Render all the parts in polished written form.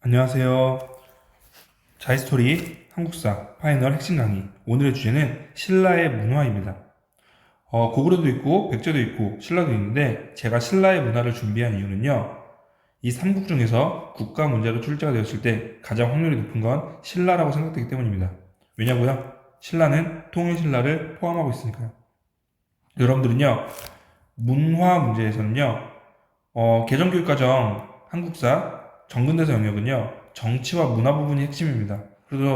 안녕하세요. 자이스토리 한국사 파이널 핵심 강의. 오늘의 주제는 신라의 문화입니다. 고구려도 있고 백제도 있고 신라도 있는데 제가 신라의 문화를 준비한 이유는요. 이 삼국 중에서 국가 문제로 출제가 되었을 때 가장 확률이 높은 건 신라라고 생각되기 때문입니다. 왜냐고요? 신라는 통일신라를 포함하고 있으니까요. 여러분들은요. 문화 문제에서는요. 개정교육과정 한국사 정근대사 영역은요. 정치와 문화 부분이 핵심입니다.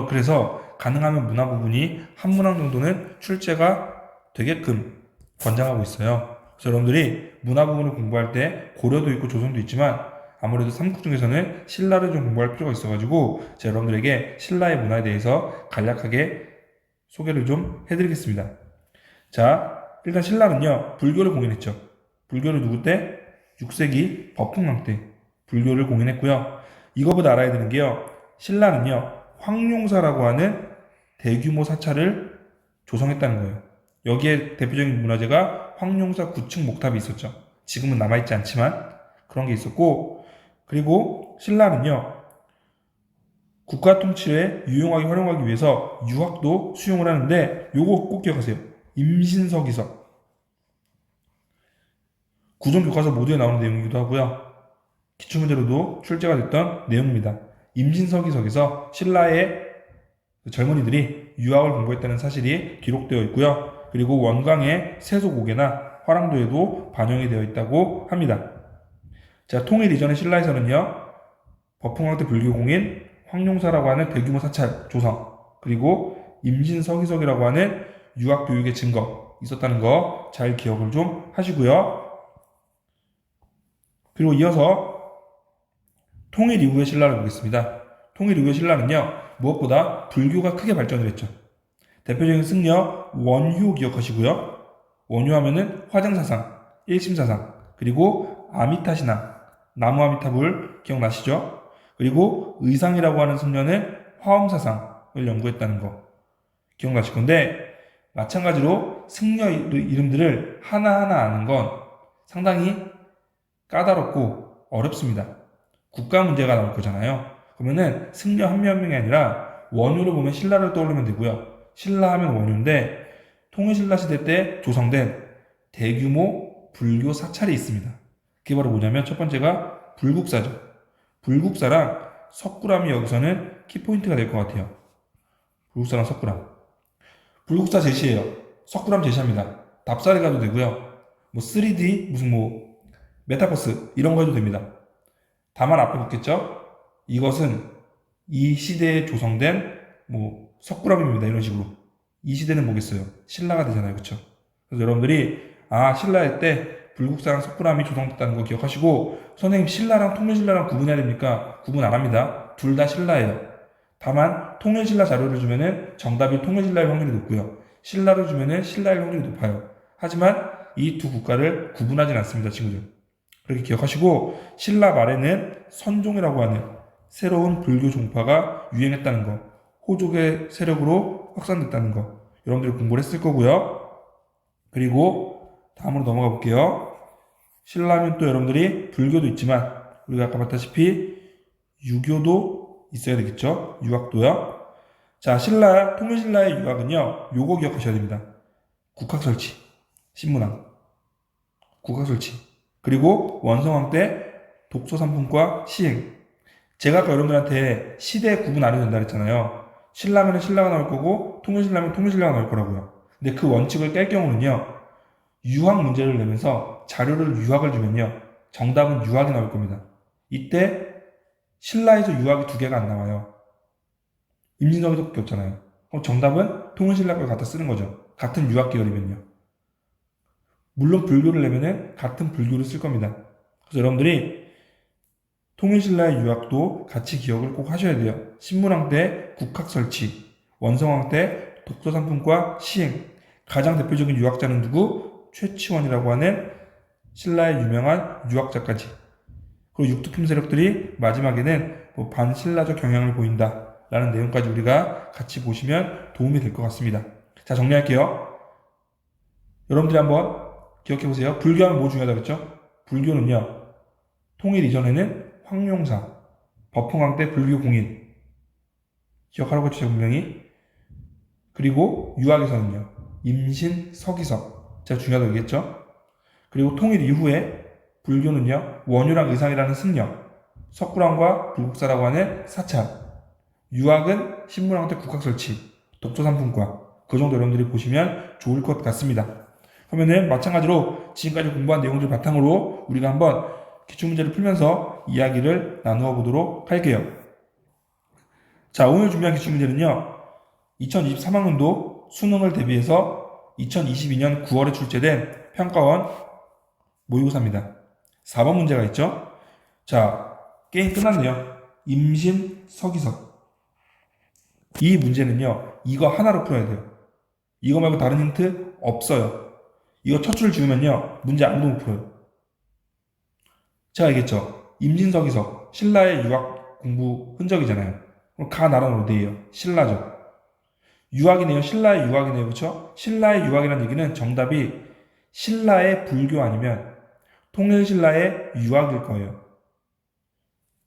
그래서 가능하면 문화 부분이 한 문항 정도는 출제가 되게끔 권장하고 있어요. 그래서 여러분들이 문화 부분을 공부할 때 고려도 있고 조선도 있지만 아무래도 삼국 중에서는 신라를 좀 공부할 필요가 있어가지고 제가 여러분들에게 신라의 문화에 대해서 간략하게 소개를 좀 해드리겠습니다. 자, 일단 신라는요. 불교를 공인했죠. 불교를 누구 때? 6세기 법흥왕 때 불교를 공인했고요. 이거보다 알아야 되는 게요. 신라는요. 황룡사라고 하는 대규모 사찰을 조성했다는 거예요. 여기에 대표적인 문화재가 황룡사 9층 목탑이 있었죠. 지금은 남아있지 않지만 그런 게 있었고, 그리고 신라는요. 국가 통치에 유용하게 활용하기 위해서 유학도 수용을 하는데 요거 꼭 기억하세요. 임신서기서. 구정교과서 모두에 나오는 내용이기도 하고요. 기출문제로도 출제가 됐던 내용입니다. 임신서기석에서 신라의 젊은이들이 유학을 공부했다는 사실이 기록되어 있고요. 그리고 원광의 세속옥에나 화랑도에도 반영이 되어 있다고 합니다. 자, 통일 이전의 신라에서는요. 법흥왕 때 불교공인 황룡사라고 하는 대규모 사찰 조성, 그리고 임신서기석이라고 하는 유학교육의 증거 있었다는 거 잘 기억을 좀 하시고요. 그리고 이어서 통일 이후의 신라를 보겠습니다. 통일 이후의 신라는요. 무엇보다 불교가 크게 발전을 했죠. 대표적인 승려 원효 기억하시고요. 원효 하면은 화정사상, 일심사상, 그리고 아미타신앙, 나무 아미타불 기억나시죠? 그리고 의상이라고 하는 승려는 화엄사상을 연구했다는 거 기억나실 건데, 마찬가지로 승려 이름들을 하나하나 아는 건 상당히 까다롭고 어렵습니다. 국가 문제가 나올 거잖아요. 그러면은 승려 한 명 한 명이 아니라 원효를 보면 신라를 떠올리면 되고요. 신라 하면 원효인데 통일신라 시대 때 조성된 대규모 불교 사찰이 있습니다. 그게 바로 뭐냐면 첫 번째가 불국사죠. 불국사랑 석굴암이 여기서는 키포인트가 될 것 같아요. 불국사랑 석굴암. 불국사 제시예요. 석굴암 제시합니다. 답사를 가도 되고요. 뭐 3D 무슨 뭐 메타버스 이런 거 해도 됩니다. 다만 앞에 붙겠죠? 이것은 이 시대에 조성된 뭐 석굴암입니다. 이런 식으로. 이 시대는 뭐겠어요? 신라가 되잖아요. 그쵸? 그래서 여러분들이 신라의 때 불국사랑 석굴암이 조성됐다는 거 기억하시고, 선생님 신라랑 통일신라랑 구분해야 됩니까? 구분 안 합니다. 둘 다 신라예요. 다만 통일신라 자료를 주면은 정답이 통일신라일 확률이 높고요. 신라를 주면은 신라일 확률이 높아요. 하지만 이 두 국가를 구분하진 않습니다. 친구들. 그렇게 기억하시고, 신라 말에는 선종이라고 하는 새로운 불교 종파가 유행했다는 거, 호족의 세력으로 확산됐다는 거, 여러분들이 공부를 했을 거고요. 그리고 다음으로 넘어가 볼게요. 신라면 또 여러분들이 불교도 있지만 우리가 아까 봤다시피 유교도 있어야 되겠죠. 유학도요. 자, 통일신라의 유학은요, 요거 기억하셔야 됩니다. 국학설치, 신문왕, 국학설치. 그리고 원성왕 때 독서삼품과 시행. 제가 아까 여러분들한테 시대 구분 안 해도 된다 그랬잖아요. 신라면 신라가 나올 거고 통일신라면 통일신라가 나올 거라고요. 근데 그 원칙을 깰 경우는요. 유학 문제를 내면서 자료를 유학을 주면요. 정답은 유학이 나올 겁니다. 이때 신라에서 유학이 두 개가 안 나와요. 임진서기밖에 없잖아요. 그럼 정답은 통일신라 걸 갖다 쓰는 거죠. 같은 유학 계열이면요. 물론 불교를 내면은 같은 불교를 쓸 겁니다. 그래서 여러분들이 통일신라의 유학도 같이 기억을 꼭 하셔야 돼요. 신문왕 때 국학설치, 원성왕 때 독서상품과 시행. 가장 대표적인 유학자는 누구? 최치원이라고 하는 신라의 유명한 유학자까지. 그리고 육두품 세력들이 마지막에는 뭐 반신라적 경향을 보인다 라는 내용까지 우리가 같이 보시면 도움이 될 것 같습니다. 자, 정리할게요. 여러분들이 한번 기억해보세요. 불교하면 뭐 중요하다고 했죠? 불교는요, 통일 이전에는 황룡사, 법흥왕 때 불교 공인. 기억하라고 했죠, 분명히. 그리고 유학에서는요. 임신, 서기석. 제가 중요하다고 얘기했죠. 그리고 통일 이후에 불교는요. 원유랑 의상이라는 승려. 석굴왕과 불국사라고 하는 사찰. 유학은 신문왕 때 국학 설치. 독도 삼품과. 그 정도 여러분들이 보시면 좋을 것 같습니다. 그러면은 마찬가지로 지금까지 공부한 내용들 바탕으로 우리가 한번 기출문제를 풀면서 이야기를 나누어 보도록 할게요. 자, 오늘 준비한 기출문제는요. 2023학년도 수능을 대비해서 2022년 9월에 출제된 평가원 모의고사입니다. 4번 문제가 있죠. 자, 게임 끝났네요. 임신, 서기석. 이 문제는요. 이거 하나로 풀어야 돼요. 이거 말고 다른 힌트 없어요. 이거 첫 줄 지우면요. 문제 아무도 못 풀어요. 제가 얘기했죠. 임신, 서기석. 신라의 유학 공부 흔적이잖아요. 그럼 가 나라는 어디예요? 신라죠. 유학이네요. 신라의 유학이네요. 그렇죠? 신라의 유학이라는 얘기는 정답이 신라의 불교 아니면 통일신라의 유학일 거예요.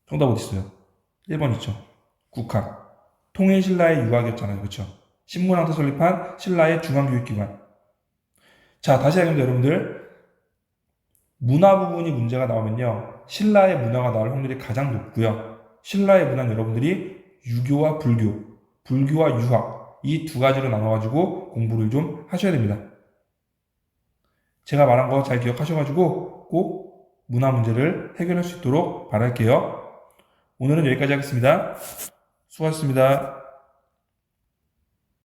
정답 어디 있어요? 1번 있죠. 국학. 통일신라의 유학이었잖아요. 그렇죠? 신문왕 때 설립한 신라의 중앙교육기관. 자, 다시 하겠습니다, 여러분들. 문화 부분이 문제가 나오면요. 신라의 문화가 나올 확률이 가장 높고요. 신라의 문화는 여러분들이 유교와 불교, 불교와 유학 이 두 가지로 나눠가지고 공부를 좀 하셔야 됩니다. 제가 말한 거 잘 기억하셔가지고 꼭 문화 문제를 해결할 수 있도록 바랄게요. 오늘은 여기까지 하겠습니다. 수고하셨습니다.